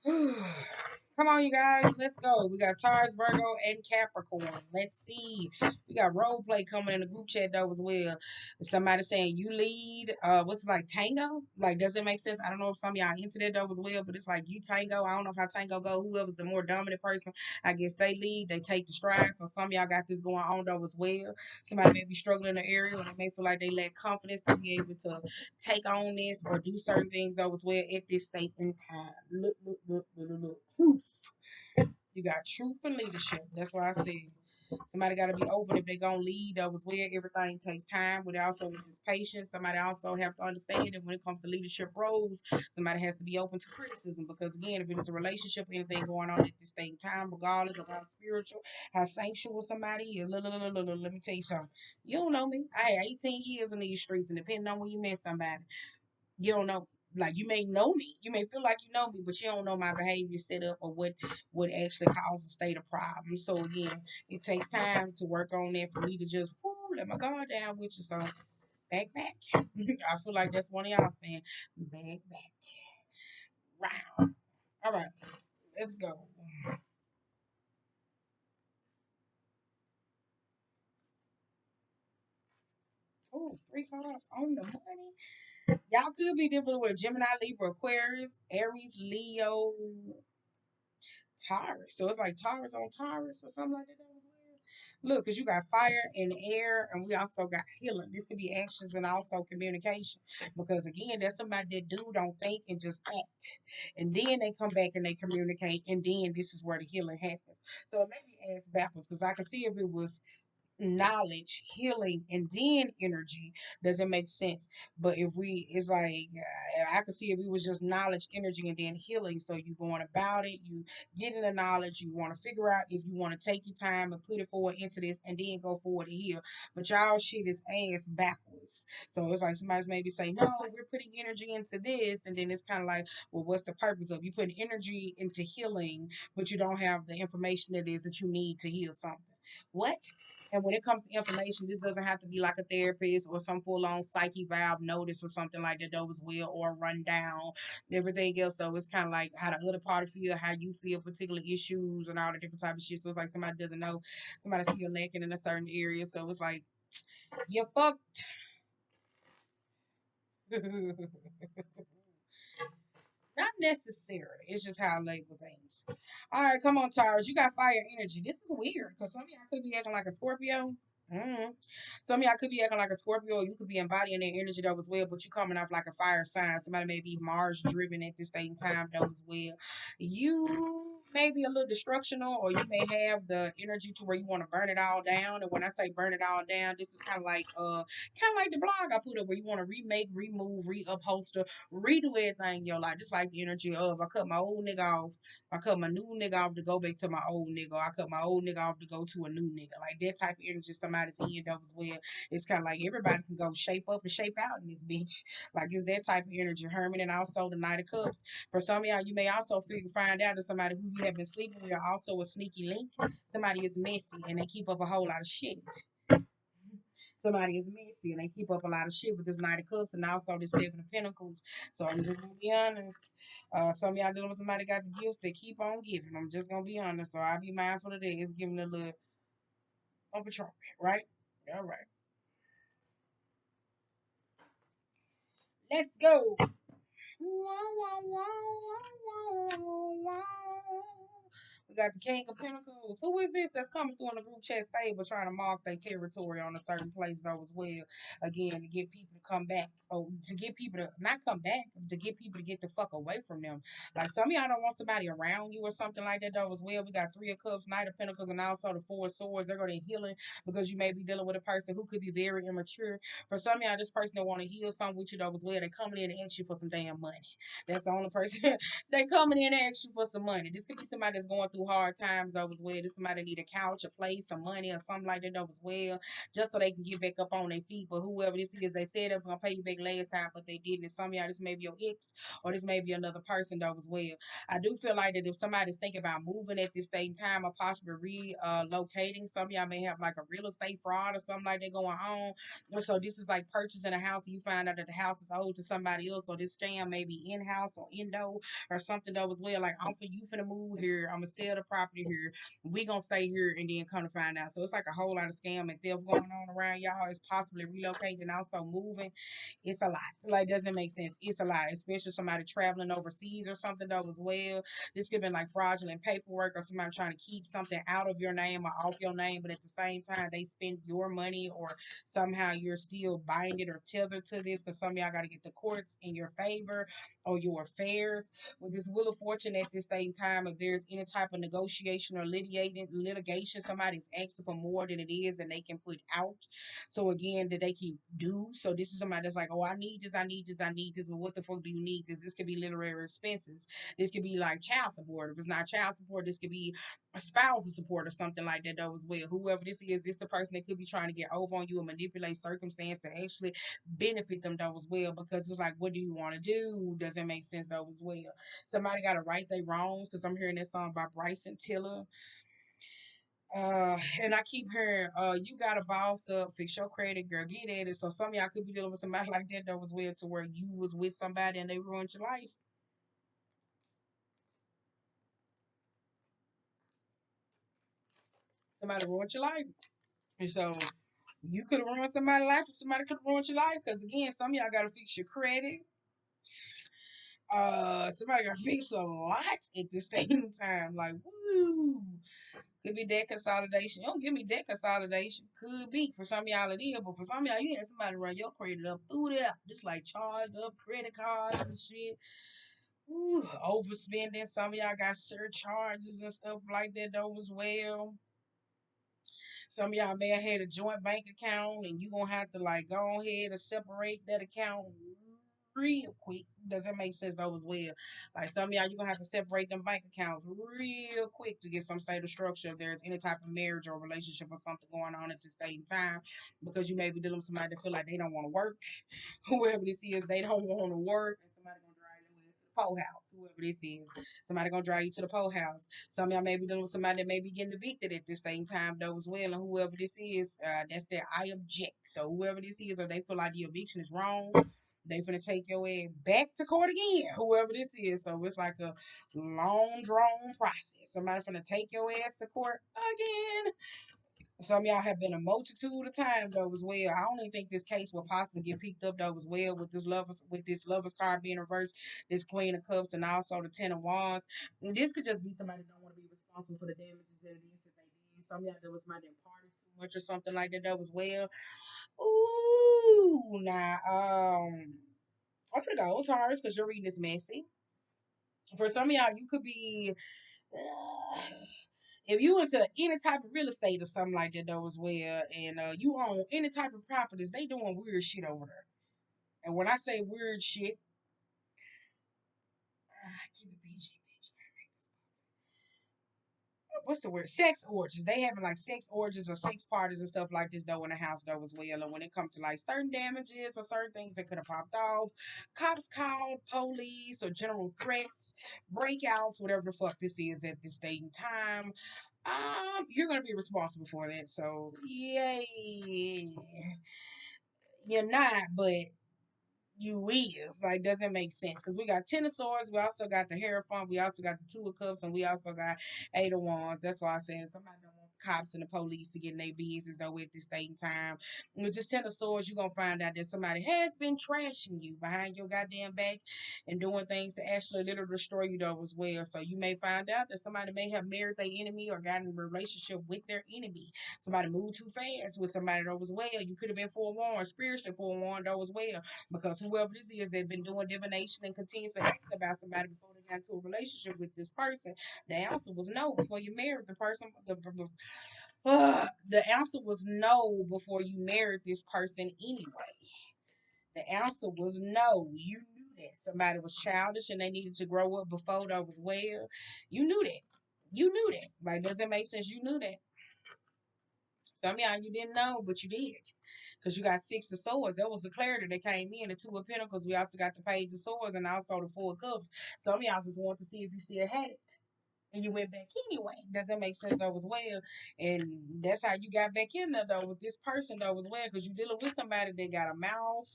Come on, you guys. Let's go. We got Taurus, Virgo, and Capricorn. Let's see. We got role play coming in the group chat though as well. Somebody saying you lead. What's it like tango? Like, does it make sense? I don't know if some of y'all into that though as well, but it's like you tango. I don't know if how tango go. Whoever's the more dominant person, I guess they lead. They take the stride. So some of y'all got this going on though as well. Somebody may be struggling in the area, or they may feel like they lack confidence to be able to take on this or do certain things though as well at this state in time. Look. Truth. You got truth and leadership. That's why I said somebody got to be open if they're going to lead. That was where everything takes time, but also is patience. Somebody also have to understand that when it comes to leadership roles, somebody has to be open to criticism because, again, if it is a relationship, anything going on at this same time, regardless of how spiritual, how sanctual somebody is, let me tell you something. You don't know me. I had 18 years in these streets, and depending on where you met somebody, you don't know. Like you may know me, you may feel like you know me, but you don't know my behavior set up or what actually causes a state of problem. So again, it takes time to work on that for me to just let my guard down with you. So back. I feel like that's one of y'all saying back round. All right, let's go. Oh, three cards on the money. Y'all could be dealing with a Gemini, Libra, Aquarius, Aries, Leo, Taurus. So it's like Taurus on Taurus or something like that. Look, because you got fire and air, and we also got healing. This could be actions and also communication. Because again, that's somebody that don't think and just act. And then they come back and they communicate, and then this is where the healing happens. So it may be asked backwards because I can see if it was knowledge, healing, and then energy, doesn't make sense. But if we, it's like I could see if it was just knowledge, energy, and then healing. So you going about it, you getting the knowledge, you want to figure out if you want to take your time and put it forward into this, and then go forward to heal. But y'all shit is ass backwards. So it's like somebody's maybe say, no, we're putting energy into this, and then it's kind of like, well, what's the purpose of you putting energy into healing, but you don't have the information that is that you need to heal something? What? And when it comes to information, this doesn't have to be like a therapist or some full on psyche valve notice or something like that, though, as well, or rundown, everything else. So it's kind of like how the other party feel, how you feel, particular issues, and all the different type of shit. So it's like somebody doesn't know, somebody still lacking in a certain area. So it's like, you fucked. Not necessarily. It's just how I label things. All right, come on, Taurus. You got fire energy. This is weird because some of y'all could be acting like a Scorpio. Mm-hmm. Some of y'all could be acting like a Scorpio. You could be embodying that energy though as well, but you coming off like a fire sign. Somebody may be Mars driven at the same time though as well. You may be a little destructional, or you may have the energy to where you want to burn it all down. And when I say burn it all down, this is kind of like the blog I put up where you want to remake, remove, reupholster, redo everything in your life. Just like the energy of I cut my old nigga off, I cut my new nigga off to go back to my old nigga, I cut my old nigga off to go to a new nigga. Like that type of energy somebody's in though as well. It's kind of like everybody can go shape up and shape out in this bitch. Like it's that type of energy. Herman and also the Knight of Cups. For some of y'all, you may also find out that somebody who you have been sleeping with are also a sneaky link. Somebody is messy and they keep up a whole lot of shit. Somebody is messy and they keep up a lot of shit with this Knight of Cups and also this Seven of Pentacles. So I'm just gonna be honest. Some of y'all dealing with somebody got the gifts they keep on giving. I'm just gonna be honest. So I'll be mindful of that. It's giving a little up a trumpet, right? All right. Let's go. We got the King of Pentacles. Who is this that's coming through in the group chat stable trying to mark their territory on a certain place though as well? Again, to get people to come back. Or to get people to not come back, to get people to get the fuck away from them. Like some of y'all don't want somebody around you or something like that though as well. We got Three of Cups, Knight of Pentacles, and also the Four of Swords. They're going to healing because you may be dealing with a person who could be very immature. For some of y'all, this person that want to heal something with you though as well, they coming in and ask you for some damn money. That's the only person they coming in and ask you for some money. This could be somebody that's going through hard times though as well. This somebody need a couch, a place, some money, or something like that though as well, just so they can get back up on their feet. But whoever this is, they said they was gonna pay you back last time, but they didn't. And some of y'all, this may be your ex, or this may be another person though as well. I do feel like that if somebody's thinking about moving at this same time or possibly relocating, some of y'all may have like a real estate fraud or something like that going on. So this is like purchasing a house and you find out that the house is owed to somebody else. So this scam may be in house or indo or something though as well. Like I'm for you finna move here. I'm gonna sell the property here. We gonna stay here and then come to find out. So it's like a whole lot of scam and theft going on around y'all. It's possibly relocating and also moving. It's a lot. Like doesn't make sense. It's a lot, especially somebody traveling overseas or something though as well. This could be like fraudulent paperwork or somebody trying to keep something out of your name or off your name, but at the same time they spend your money or somehow you're still binded or tethered to this because some of y'all got to get the courts in your favor or your affairs. With this Wheel of Fortune at this same time, if there's any type of negotiation or litigation, somebody's asking for more than it is and they can put out. So again, that they can do. So this is somebody that's like, oh, I need this, I need this, I need this. But what the fuck do you need this? This could be literary expenses. This could be like child support. If it's not child support, this could be a spousal support or something like that though as well. Whoever this is, it's the person that could be trying to get over on you and manipulate circumstance to actually benefit them though as well. Because it's like, what do you want to do? Doesn't make sense though as well. Somebody got to right their wrongs because I'm hearing that song by Bryson Tiller. And I keep hearing, you got to boss up, fix your credit, girl, get at it. So some of y'all could be dealing with somebody like that though as well, to where you was with somebody and they ruined your life. Somebody ruined your life. And so you could have ruined somebody's life, or somebody could have ruined your life. Because again, some of y'all got to fix your credit. Somebody got to fix a lot at this same time. Like, woo. Could be debt consolidation. Don't give me debt consolidation. Could be. For some of y'all it is, but for some of y'all, you had somebody run your credit up through there. Just like charged up credit cards and shit. Ooh, overspending. Some of y'all got surcharges and stuff like that though as well. Some of y'all may have had a joint bank account and you gonna have to like go ahead and separate that account real quick. Does that make sense though as well? Like some of y'all, you're gonna have to separate them bank accounts real quick to get some state of structure if there's any type of marriage or relationship or something going on at the same time, because you may be dealing with somebody that feel like they don't want to work. Whoever this is, they don't want to work, and somebody gonna drive you to the pole house. Whoever this is, somebody gonna drive you to the pole house. Some of y'all may be dealing with somebody that may be getting evicted at the same time though as well, and whoever this is, that's their I object. So whoever this is, or they feel like the eviction is wrong, they finna take your ass back to court again, whoever this is. So it's like a long drawn process. Somebody finna take your ass to court again. Some of y'all have been a multitude of times though as well. I don't even think this case will possibly get picked up though as well with this lovers card being reversed, this Queen of Cups, and also the Ten of Wands. And this could just be somebody that don't want to be responsible for the damages that it is that they did. Some of y'all that was might have partied too much or something like that though as well. Ooh, now I forgot Taurus because your reading is messy. For some of y'all, you could be. Uh, if you into any type of real estate or something like that though as well, and you own any type of properties, they doing weird shit over there. And when I say weird shit, keep it PG. What's the word? Sex orgies. They having like sex orgies or sex parties and stuff like this though in the house though as well. And when it comes to like certain damages or certain things that could have popped off, cops called, police or general threats, breakouts, whatever the fuck this is at this date and time. You're gonna be responsible for that. So yay, you're not, but you is. Like, doesn't make sense because we got Ten of Swords, we also got the Hierophant, we also got the Two of Cups, and we also got Eight of Wands. That's why I said somebody don't want the cops and the police to get in their business though at this same time. With this Ten of Swords, you're gonna find out that somebody has been trashing you behind your goddamn back and doing things to actually literally destroy you though as well. So you may find out that somebody may have married their enemy or gotten in a relationship with their enemy. Somebody moved too fast with somebody though as well. You could have been forewarned, spiritually forewarned though as well, because whoever this is, they've been doing divination and continues to ask about somebody before they got into a relationship with this person. The answer was no before you married the person. The answer was no before you married this person anyway. The answer was no. You knew that somebody was childish and they needed to grow up before that was well. You knew that. You knew that. Like, does it make sense? You knew that. Some of y'all you didn't know, but you did. Because you got six of swords. That was the clarity that came in. The two of pentacles. We also got the page of swords and also the four of cups. Some of y'all just want to see if you still had it. And you went back anyway. Does that make sense though as well? And that's how you got back in there though with this person though as well. Because you're dealing with somebody that got a mouth.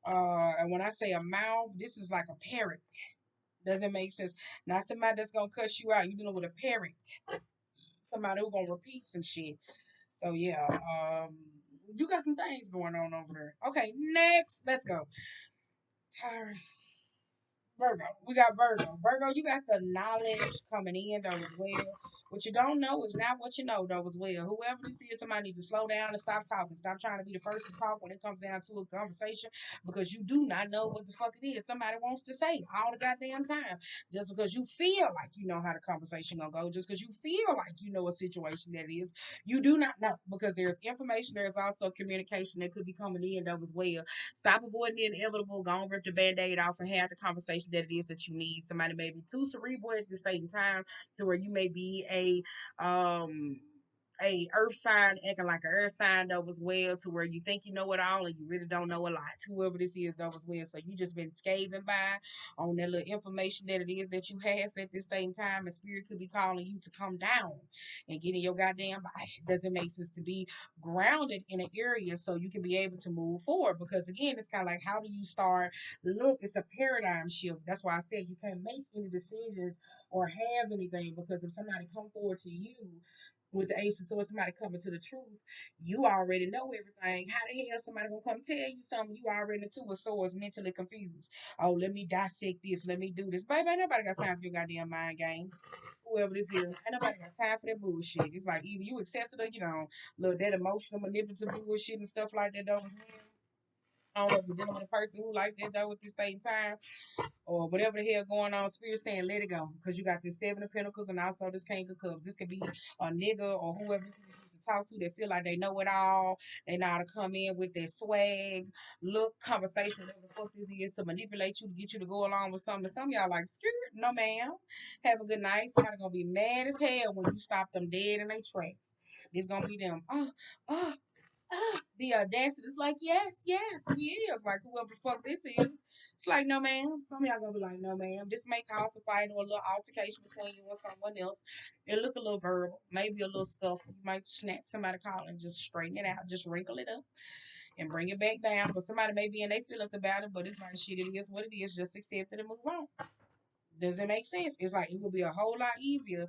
And when I say a mouth, this is like a parrot. Doesn't make sense. Not somebody that's gonna cuss you out. You're dealing with a parrot. Somebody who's gonna repeat some shit. So yeah, you got some things going on over there. Okay, next, let's go. Taurus. Virgo. We got Virgo. Virgo, you got the knowledge coming in though as well. What you don't know is not what you know though as well. Whoever this is, somebody needs to slow down and stop talking. Stop trying to be the first to talk when it comes down to a conversation because you do not know what the fuck it is. Somebody wants to say all the goddamn time. Just because you feel like you know how the conversation gonna go, just because you feel like you know a situation that is, you do not know because there's information, there's also communication that could be coming in though as well. Stop avoiding the inevitable. Go and rip the band-aid off and have the conversation that it is that you need. Somebody may be too cerebral at the same time to where you may be a earth sign acting like an earth sign though as well to where you think you know it all and you really don't know a lot. Whoever this is though as well. So you just been scavenging by on that little information that it is that you have at this same time and spirit could be calling you to come down and get in your goddamn body. It doesn't make sense to be grounded in an area so you can be able to move forward. Because again, it's kind of like how do you start? Look, it's a paradigm shift. That's why I said you can't make any decisions or have anything because if somebody come forward to you with the ace of swords, somebody coming to the truth, you already know everything. How the hell somebody gonna come tell you something? You already in the two of swords, mentally confused. Oh, let me dissect this. Let me do this. Baby, ain't nobody got time for your goddamn mind games. Whoever this is, ain't nobody got time for that bullshit. It's like either you accept it or you don't. Look, that emotional manipulative bullshit and stuff like that though. I don't know if you're dealing with a person who like that though at this same time or whatever the hell going on. Spirit saying let it go because you got this seven of pentacles and also this king of cups. This could be a nigga or whoever you used to talk to that feel like they know it all. They know how to come in with their swag, look, conversation, whatever the fuck this is to manipulate you to get you to go along with something. Some of y'all like, skirt, no ma'am. Have a good night. Somebody gonna be mad as hell when you stop them dead in their tracks. It's gonna be them. Oh, the audacity is like, yes, yes, he is. Like, whoever the fuck this is. It's like, no, ma'am. Some of y'all gonna be like, no, ma'am. This may cause a fight or a little altercation between you and someone else. It look a little verbal, maybe a little scuffle. You might snap somebody call and just straighten it out, just wrinkle it up and bring it back down. But somebody may be in their feelings about it, but it's like, shit, it is what it is. Just accept it and move on. Does it make sense? It's like it would be a whole lot easier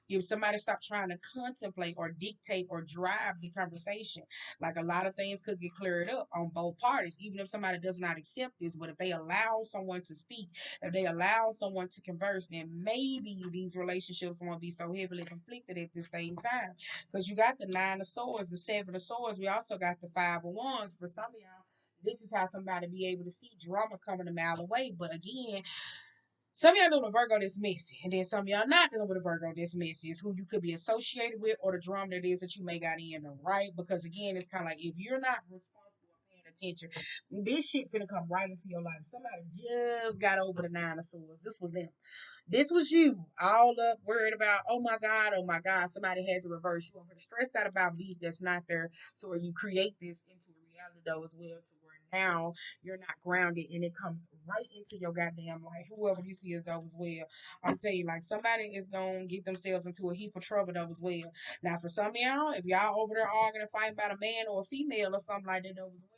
if somebody stopped trying to contemplate or dictate or drive the conversation. Like a lot of things could get cleared up on both parties, even if somebody does not accept this. But if they allow someone to speak, if they allow someone to converse, then maybe these relationships won't be so heavily conflicted at the same time. Because you got the nine of swords, the seven of swords. We also got the five of wands. For some of y'all, this is how somebody be able to see drama coming a mile away. But again, some of y'all know the Virgo that's messy, and then some of y'all not dealing with a Virgo that's messy. Is who you could be associated with, or the drum that is that you may got in them, right? Because again, it's kind of like if you're not responsible or paying attention, this shit gonna come right into your life. Somebody just got over the nine of swords. This was them. This was you, all up worried about. Oh my God. Somebody has a reverse. You over stressed out about beef that's not there. So where you create this into a reality though as well, to where now you're not grounded and it comes right into your goddamn life. Whoever you see as though as well. I'm telling you, like somebody is gonna get themselves into a heap of trouble though as well. Now for some of y'all, if y'all over there arguing and fighting about a man or a female or something like that though as well,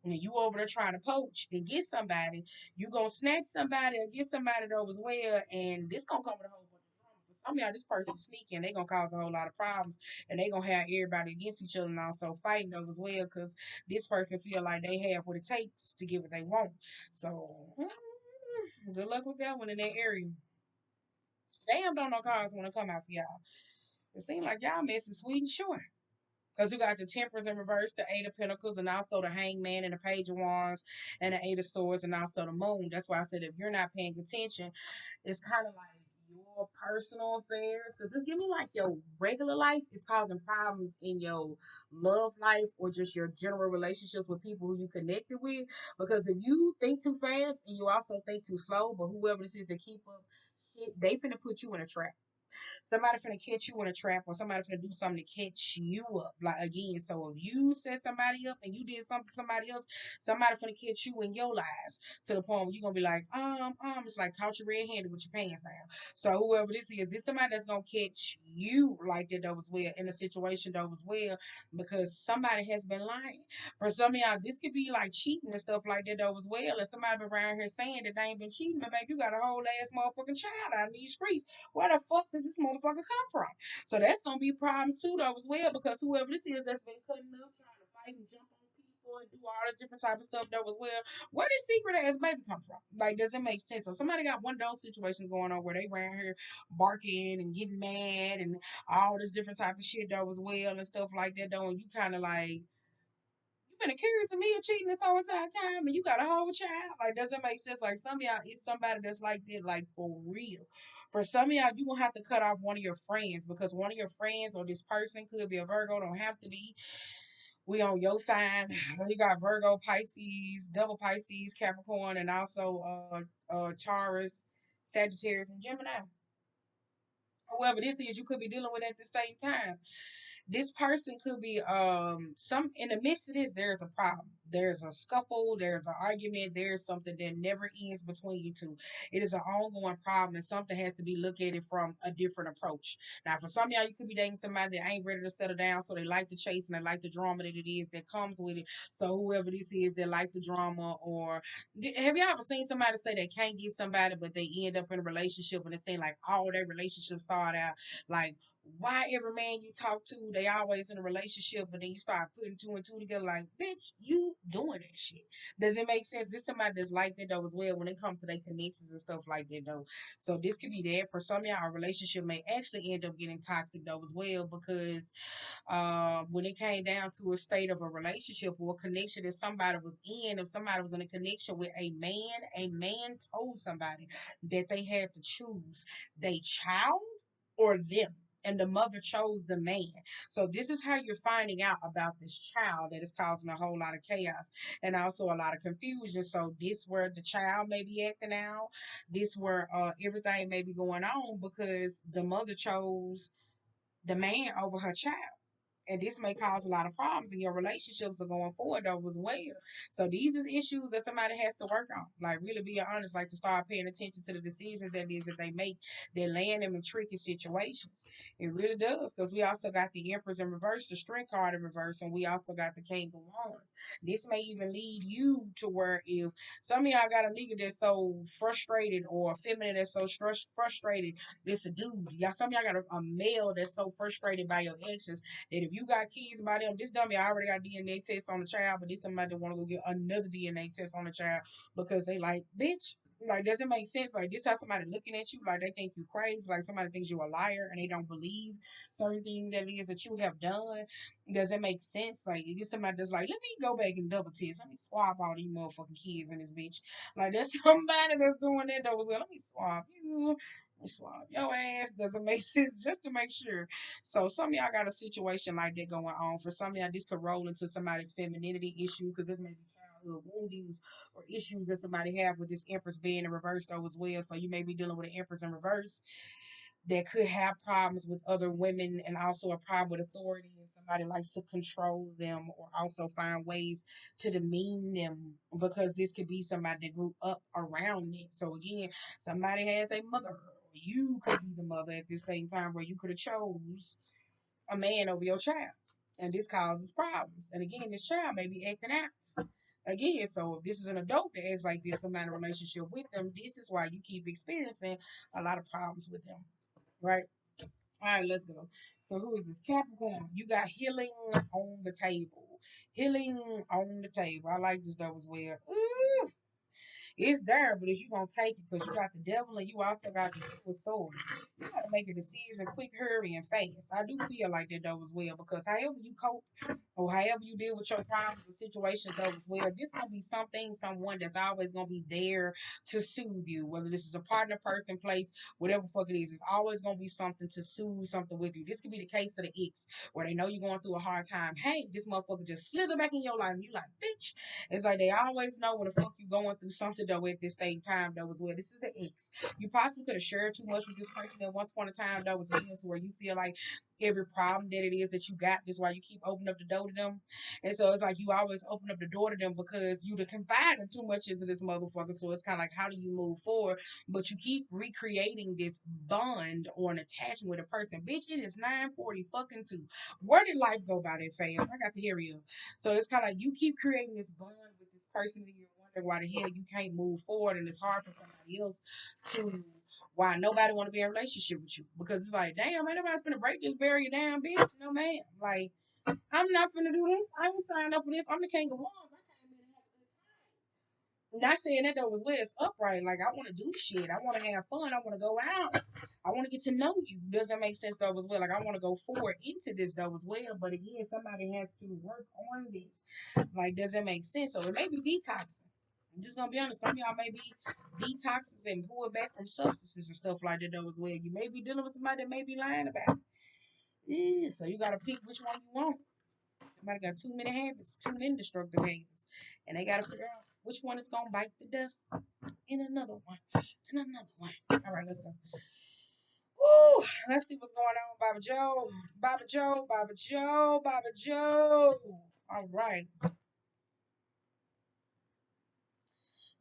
and you over there trying to poach and get somebody, you gonna snatch somebody or get somebody though as well, and this gonna come with a whole bunch of drama. For some of y'all, this person sneaking, they gonna cause a whole lot of problems, and they gonna have everybody against each other and also fighting though as well, because this person feel like they have what it takes to get what they want. So good luck with that one in that area. Damn, don't no cars want to come out for y'all. It seems like y'all messing sweet and short. Because you got the Temperance in reverse, the Eight of Pentacles, and also the Hangman and the Page of Wands, and the Eight of Swords, and also the Moon. That's why I said if you're not paying attention, it's kind of like your personal affairs. Because it's giving like your regular life is causing problems in your love life or just your general relationships with people who you connected with. Because if you think too fast and you also think too slow, but whoever this is that keep up, shit, they finna put you in a trap. Somebody finna catch you in a trap, or somebody finna do something to catch you up. Like again, so if you set somebody up and you did something to somebody else, somebody finna catch you in your lies to the point where you're gonna be like, it's like caught you red-handed with your pants down. So whoever this somebody that's gonna catch you like that though as well in a situation though as well, because somebody has been lying. For some of y'all, this could be like cheating and stuff like that though as well. And somebody been around here saying that they ain't been cheating, but baby, you got a whole ass motherfucking child out in these streets. Where the fuck did this motherfucker come from? So that's gonna be problems too though as well, because whoever this is that's been cutting up, trying to fight and jump on people and do all this different type of stuff though as well. Where did secret ass baby come from? Like, does it make sense? So somebody got one of those situations going on where they around here barking and getting mad and all this different type of shit though as well and stuff like that though, and you kind of like been accusing me of cheating this whole entire time and you got a whole child. Like, doesn't make sense. Like, some of y'all, it's somebody that's like that, like, for real. For some of y'all, you gonna have to cut off one of your friends because one of your friends or this person could be a Virgo, don't have to be. We on your side. You got Virgo, Pisces, double Pisces, Capricorn, and also Taurus, Sagittarius, and Gemini. Whoever this is, you could be dealing with at the same time. This person could be some in the midst of this, there's a problem, there's a scuffle, there's an argument, there's something that never ends between you two. It is an ongoing problem and something has to be looked at it from a different approach. Now for some of y'all, you could be dating somebody that ain't ready to settle down, so they like the chase and they like the drama that it is that comes with it. So whoever this is, they like the drama. Or have y'all ever seen somebody say they can't get somebody but they end up in a relationship and it seems like all their relationships start out like, why every man you talk to, they always in a relationship, but then you start putting two and two together, like, bitch, you doing that shit. Does it make sense? This somebody that's like that though as well when it comes to their connections and stuff like that though. So this could be that. For some of y'all, a relationship may actually end up getting toxic though as well, because when it came down to a state of a relationship or a connection that somebody was in, if somebody was in a connection with a man told somebody that they had to choose their child or them. And the mother chose the man. So this is how you're finding out about this child that is causing a whole lot of chaos and also a lot of confusion. So this where the child may be acting out. This where everything may be going on because the mother chose the man over her child. And this may cause a lot of problems in your relationships are going forward though as well. So these is issues that somebody has to work on. Like really being honest, like to start paying attention to the decisions that is that they make that land them in tricky situations. It really does. Because we also got the Empress in reverse, the Strength card in reverse, and we also got the King of Wands. This may even lead you to where if some of y'all got a nigga that's so frustrated or a feminine that's so frustrated, this a dude. Y'all some of y'all got a male that's so frustrated by your actions that if you got kids by them, this dummy already got DNA test on the child, but this somebody that want to go get another DNA test on the child because they like, bitch, like, does it make sense? Like, this how somebody looking at you, like, they think you crazy, like, somebody thinks you're a liar and they don't believe certain things that it is that you have done. Does it make sense? Like, it is somebody that's like, let me go back and double test. Let me swap all these motherfucking kids in this bitch. Like, there's somebody that's doing that, though, as well. Let me swap you. Let me swap your ass. Doesn't make sense just to make sure. So some of y'all got a situation like that going on. For some of y'all, this could roll into somebody's femininity issue because this may be childhood woundings or issues that somebody have with this Empress being in reverse though as well. So you may be dealing with an Empress in reverse that could have problems with other women and also a problem with authority and somebody likes to control them or also find ways to demean them because this could be somebody that grew up around it. So again, somebody has a mother. You could be the mother at the same time where you could have chose a man over your child. And this causes problems. And again, this child may be acting out. Again, so if this is an adult that acts like this, some kind of relationship with them, this is why you keep experiencing a lot of problems with them. Right? All right, let's go. So who is this? Capricorn. You got healing on the table. Healing on the table. I like this though as well. Ooh, it's there, but if you gonna take it, because you got the devil and you also got the evil sword, you gotta make a decision quick, hurry, and fast. I do feel like that though as well, because however you cope or however you deal with your problems or situations over well, this gonna be something, someone that's always gonna be there to soothe you. Whether this is a partner, person, place, whatever fuck it is, it's always gonna be something to soothe something with you. This could be the case of the ex, where they know you're going through a hard time. Hey, this motherfucker just slither back in your life, and you like, bitch. It's like they always know when the fuck you going through something though at this same time though as well. This is the ex. You possibly could have shared too much with this person at once upon a time though as well, to where you feel like every problem that it is that you got. This is why you keep opening up the door to them. And so it's like you always open up the door to them because you done confided too much into this motherfucker. So it's kind of like, how do you move forward? But you keep recreating this bond or an attachment with a person. Bitch, it is 9:40 fucking 2. Where did life go by that fast? I got to hear you. So it's kind of like you keep creating this bond with this person and you're wondering why the hell you can't move forward, and it's hard for somebody else to why nobody want to be in a relationship with you, because it's like, damn, ain't nobody finna break this barrier down, bitch. No man, like I'm not finna do this. I ain't signed up for this. I'm the king of wands. I came in and have a good time. Not saying that though was where it's upright. Like I want to do shit. I want to have fun. I want to go out. I want to get to know you. Doesn't make sense though as well. Like I want to go forward into this though as well. But again, somebody has to work on this. Like doesn't make sense. So it may be detoxing. I'm just gonna be honest. Some of y'all may be detoxes and pull back from substances and stuff like that though as well. You may be dealing with somebody that may be lying about it. Yeah, so you gotta pick which one you want. Somebody got too many habits, too many destructive habits, and they gotta figure out which one is gonna bite the dust. In another one, in another one. All right, let's go. Woo! Let's see what's going on, Baba Joe, Baba Joe, Baba Joe, Baba Joe. All right.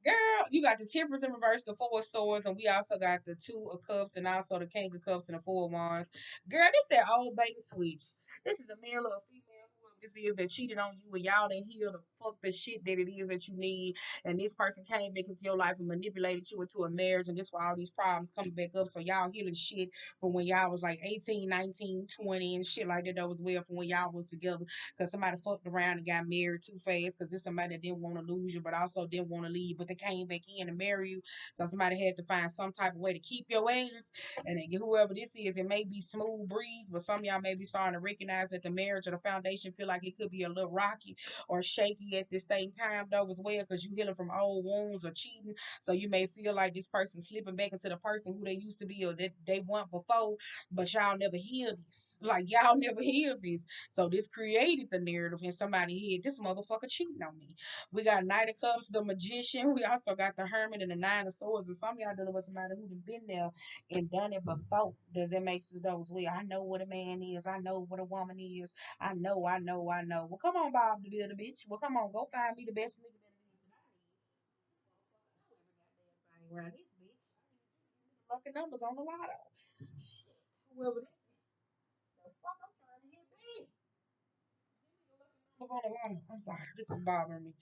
Girl, you got the Temperance in reverse, the Four of Swords, and we also got the Two of Cups and also the King of Cups and the Four of Wands. Girl, this that old bait and switch. This is a male or a female, whoever this is that cheated on you and y'all didn't heal the fuck the shit that it is that you need. And this person came back into your life and manipulated you into a marriage, and this why all these problems coming back up. So y'all healing shit from when y'all was like 18, 19, 20, and shit like that was well from when y'all was together, because somebody fucked around and got married too fast, because it's somebody that didn't want to lose you but also didn't want to leave, but they came back in to marry you. So somebody had to find some type of way to keep your ass. And then whoever this is, it may be smooth breeze, but some of y'all may be starting to recognize that the marriage or the foundation feel like it could be a little rocky or shaky at the same time though as well, because you healing from old wounds or cheating. So you may feel like this person slipping back into the person who they used to be or that they want before, but y'all never healed this. Like y'all never healed this. So this created the narrative in somebody's head. This motherfucker cheating on me. We got Knight of Cups, the Magician. We also got the Hermit and the Nine of Swords. And some of y'all dealing with somebody who done been there and done it before. Does it make sense those way? I know what a man is. I know what a woman is. I know, I know, I know. Well, come on, Bob the Builder, bitch. Well, come on, go find me the best nigga that it is around this bitch. Lucky numbers on the lotto. Whoever this is, the fuck I'm trying to hit big. Numbers on the lotto. I'm sorry, this is bothering me.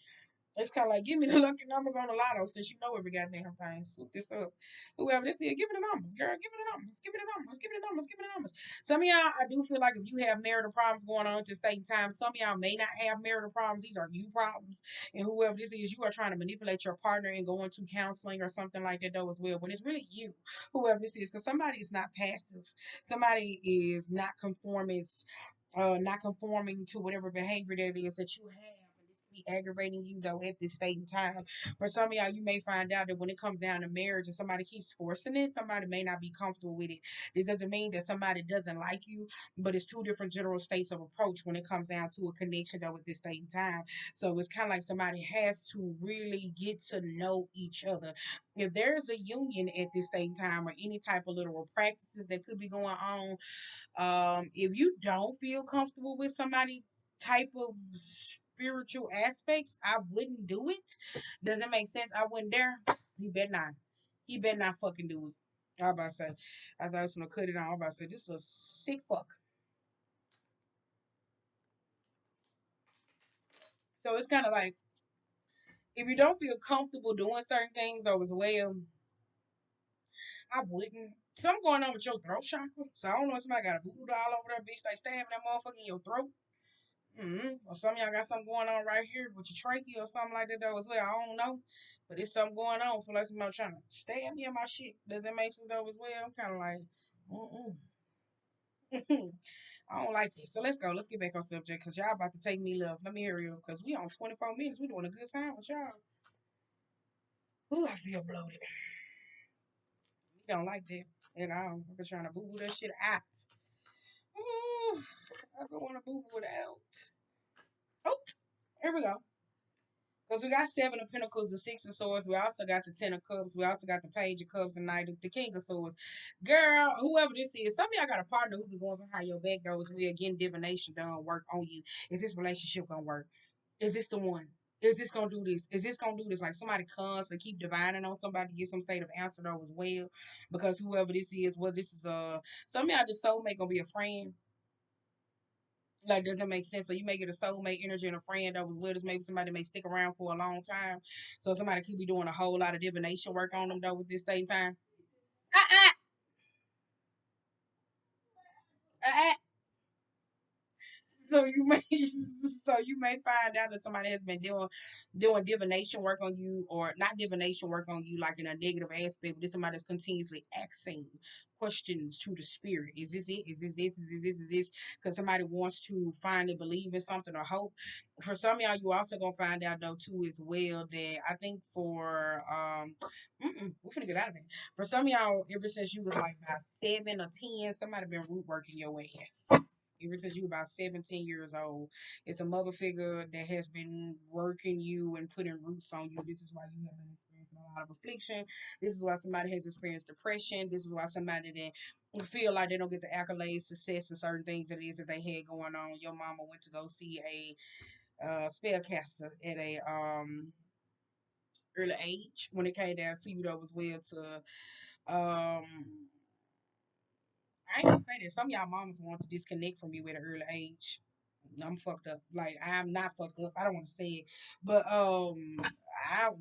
It's kind of like, give me the lucky numbers on the lotto since you know every goddamn thing. Swoop this up. Whoever this is, give me the numbers, girl. Give me the numbers. Give me the numbers. Give me the numbers. Give me the numbers. Some of y'all, I do feel like if you have marital problems going on at the same time, some of y'all may not have marital problems. These are you problems. And whoever this is, you are trying to manipulate your partner and go into counseling or something like that, though, as well. But it's really you, whoever this is, because somebody is not passive. Somebody is not conforming to whatever behavior that it is that you have. And this be aggravating you though at this state and time. For some of y'all, you may find out that when it comes down to marriage and somebody keeps forcing it, somebody may not be comfortable with it. This doesn't mean that somebody doesn't like you, but it's two different general states of approach when it comes down to a connection though at this state and time. So it's kind of like somebody has to really get to know each other. If there's a union at this state and time or any type of literal practices that could be going on, if you don't feel comfortable with somebody type of spiritual aspects, I wouldn't do it. Does it make sense? I wouldn't dare. He better not. He better not fucking do it. I was about to say. I thought I was gonna cut it on. I was about to say this was sick fuck. So it's kind of like if you don't feel comfortable doing certain things though as well, I wouldn't. Something going on with your throat chakra. So I don't know if somebody got a voodoo doll over there, bitch. They stabbing that motherfucker in your throat. Or some of y'all got something going on right here with your trachea or something like that though as well. I don't know. But it's something going on. For like somebody trying to stab me in my shit. Does it make sense though as well? I'm kind of like, mm-mm. I don't like it. So let's go. Let's get back on subject because y'all about to take me love. Let me hurry up because we on 24 minutes. We doing a good time with y'all. Ooh, I feel bloated. We don't like that at all. I've been trying to boo boo that shit out. Ooh, I don't want to boo boo it out. Oh, here we go. Because we got Seven of Pentacles, the Six of Swords. We also got the Ten of Cups. We also got the Page of Cups and Knight of the King of Swords. Girl, whoever this is, some of y'all got a partner who be going behind your back though. Is we getting divination done, work on you. Is this relationship gonna work? Is this the one? Is this gonna do this? Is this gonna do this? Like somebody comes to keep divining on somebody to get some state of answer though as well. Because whoever this is, well, this is some of y'all the soulmate gonna be a friend. Like doesn't make sense. So you may get a soulmate energy and a friend that was with us. Maybe somebody may stick around for a long time. So somebody could be doing a whole lot of divination work on them though with this same time. Uh-uh. Uh-uh. So you may so you may find out that somebody has been doing divination work on you, or not divination work on you like in a negative aspect, but this somebody that's continuously asking questions to the spirit. Is this it? Is this this? Is this this? Is this? Because somebody wants to finally believe in something or hope. For some of y'all, you also gonna find out though too as well that I think for we're gonna get out of it. For some of y'all, ever since you were like about 7 or 10, somebody been root working your ass ever since you were about 17 years old. It's a mother figure that has been working you and putting roots on you. This is why you have been experiencing a lot of affliction. This is why somebody has experienced depression. This is why somebody that feel like they don't get the accolades, success, and certain things that it is that they had going on. Your mama went to go see a spellcaster at a early age when it came down to you though as well to I ain't gonna say that. Some of y'all mamas want to disconnect from you at an early age. I'm fucked up. Like I'm not fucked up. I don't want to say it, but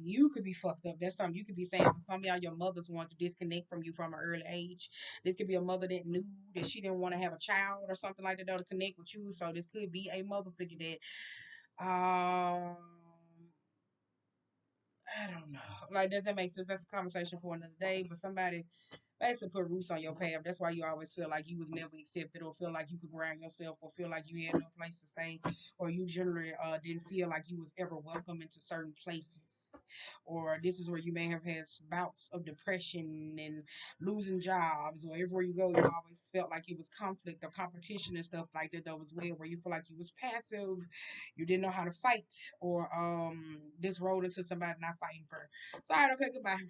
you could be fucked up. That's something you could be saying. Some of y'all, your mothers want to disconnect from you from an early age. This could be a mother that knew that she didn't want to have a child or something like that though, to connect with you. So this could be a mother figure that I don't know. Like, does that make sense? That's a conversation for another day. But somebody basically put roots on your path. That's why you always feel like you was never accepted, or feel like you could ground yourself, or feel like you had no place to stay, or you generally didn't feel like you was ever welcome into certain places. Or this is where you may have had bouts of depression and losing jobs, or everywhere you go, you always felt like it was conflict or competition and stuff like that. That was where you feel like you was passive, you didn't know how to fight, or this rolled into somebody not fighting for. Sorry, okay, goodbye.